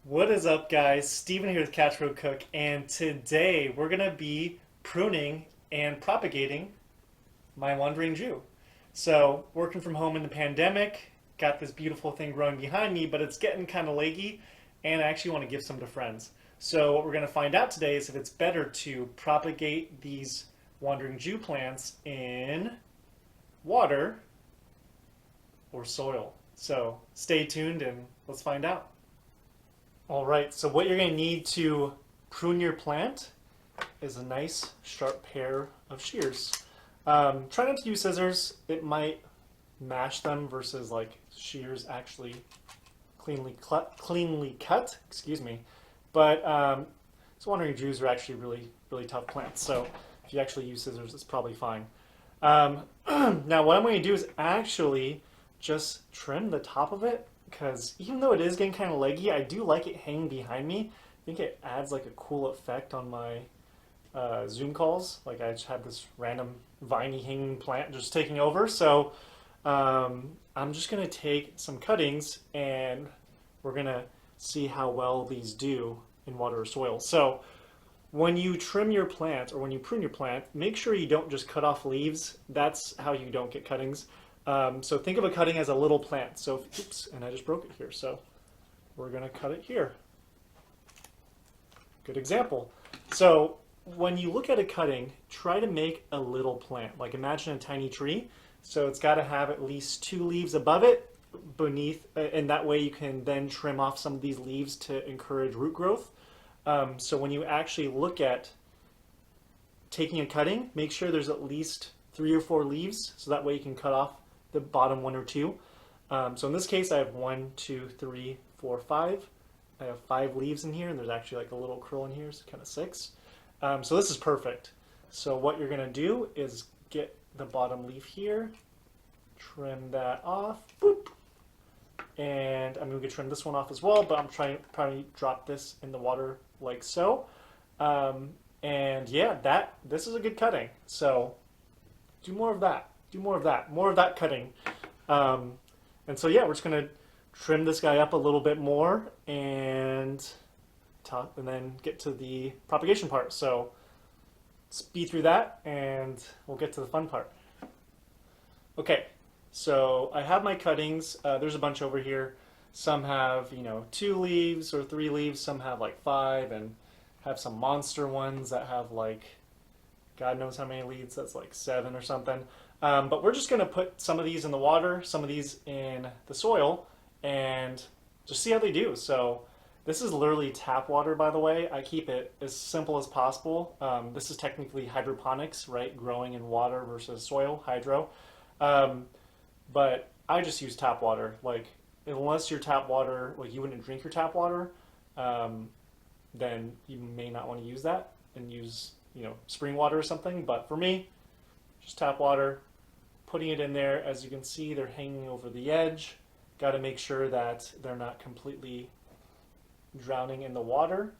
What is up, guys? Steven here with Catch Road Cook, and today we're gonna be pruning and propagating my wandering Jew. So, working from home in the pandemic, got this beautiful thing growing behind me, but it's getting kind of leggy, and I actually want to give some to friends. So, what we're gonna find out today is if it's better to propagate these wandering Jew plants in water or soil. So, stay tuned and let's find out. All right, so what you're going to need to prune your plant is a nice sharp pair of shears. Try not to use scissors. It might mash them versus like shears actually cleanly cut. Excuse me. But so wandering Jews are actually really tough plants. So if you actually use scissors, it's probably fine. Now what I'm going to do is actually just trim the top of it because even though it is getting kind of leggy, I do like it hanging behind me. I think it adds like a cool effect on my Zoom calls. Like I just had this random viney hanging plant just taking over. So I'm just gonna take some cuttings and we're gonna see how well these do in water or soil. So when you trim your plant or when you prune your plant, make sure you don't just cut off leaves. That's how you don't get cuttings. So think of a cutting as a little plant. So, oops, and I just broke it here. So we're gonna cut it here. Good example. So when you look at a cutting, try to make a little plant. Like imagine a tiny tree. So it's got to have at least 2 leaves above it, beneath, and that way you can then trim off some of these leaves to encourage root growth. So when you actually look at taking a cutting, make sure there's at least 3 or 4 leaves, so that way you can cut off the bottom 1 or 2. So in this case, I have 1, 2, 3, 4, 5. I have 5 leaves in here, and there's actually like a little curl in here, so kind of 6. So this is perfect. So what you're gonna do is get the bottom leaf here, trim that off, boop, and I'm gonna trim this one off as well, but I'm trying to probably drop this in the water like so. And yeah, this is a good cutting. So do more of that. Do more of that. More of that cutting. And so yeah, we're just gonna trim this guy up a little bit more and then get to the propagation part. So speed through that and we'll get to the fun part. Okay, so I have my cuttings. There's a bunch over here. Some have, 2 leaves or 3 leaves. Some have like 5 and have some monster ones that have like, God knows how many leaves. That's like 7 or something. But we're just going to put some of these in the water, some of these in the soil, and just see how they do. So this is literally tap water, by the way. I keep it as simple as possible. This is technically hydroponics, right? Growing in water versus soil, hydro. Um, but I just use tap water. Like, unless your tap water, like you wouldn't drink your tap water, um, then you may not want to use that and use, spring water or something. But for me, just tap water, putting it in there. As you can see, they're hanging over the edge. Got to make sure that they're not completely drowning in the water.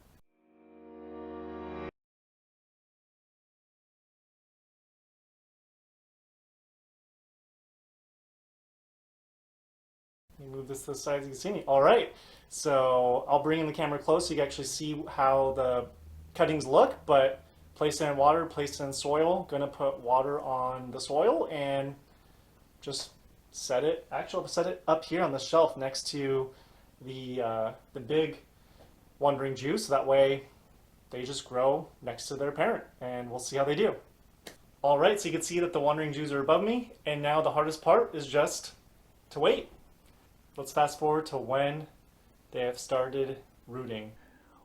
Let me move this to the side so you can see me. All right, so I'll bring in the camera close so you can actually see how the cuttings look, but place it in water, place it in soil. Gonna put water on the soil and just set it. Actually, I'll set it up here on the shelf next to the big wandering Jew, so that way they just grow next to their parent, and we'll see how they do. All right, so you can see that the wandering Jews are above me, and now the hardest part is just to wait. Let's fast forward to when they have started rooting.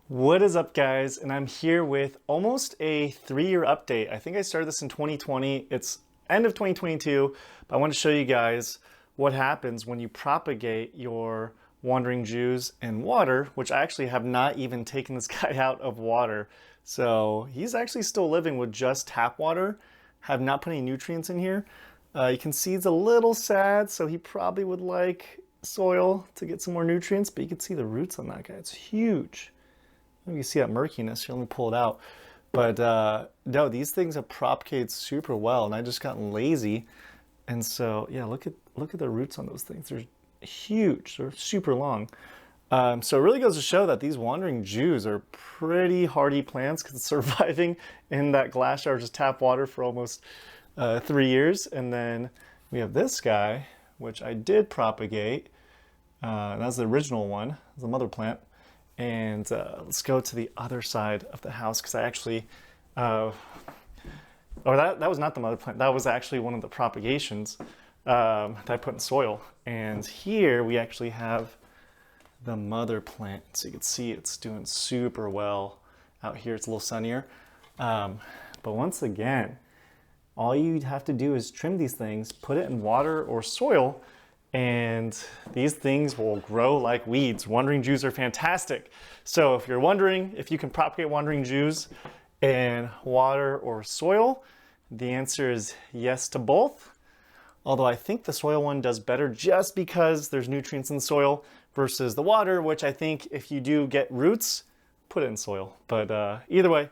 What is up, guys? And I'm here with almost a 3-year update. I think I started this in 2020. It's end of 2022, but I want to show you guys what happens when you propagate your wandering Jews in water, which I actually have not even taken this guy out of water. So he's actually still living with just tap water, have not put any nutrients in here. You can see he's a little sad, so he probably would like soil to get some more nutrients, but you can see the roots on that guy. It's huge. You can see that murkiness here. Let me pull it out. But no, these things have propagated super well, and I just gotten lazy. And so, yeah, look at the roots on those things. They're huge. They're super long. So it really goes to show that these wandering Jews are pretty hardy plants because it's surviving in that glass jar, just tap water for almost 3 years. And then we have this guy, which I did propagate. That's the original one, the mother plant. And let's go to the other side of the house because I actually, or that was not the mother plant. That was actually one of the propagations that I put in soil. And here we actually have the mother plant. So you can see it's doing super well out here. It's a little sunnier. But once again, all you have to do is trim these things, put it in water or soil, and these things will grow like weeds. Wandering Jews are fantastic. So if you're wondering if you can propagate wandering Jews in water or soil, the answer is yes to both. Although I think the soil one does better just because there's nutrients in the soil versus the water, which I think if you do get roots, put it in soil. But either way,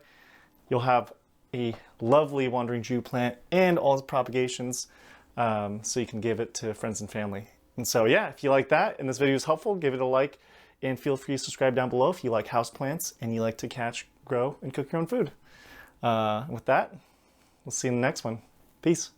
you'll have a lovely wandering Jew plant and all its propagations, so you can give it to friends and family. And so yeah, if you like that and this video is helpful, give it a like and feel free to subscribe down below if you like houseplants and you like to catch, grow, and cook your own food. With that, we'll see you in the next one. Peace.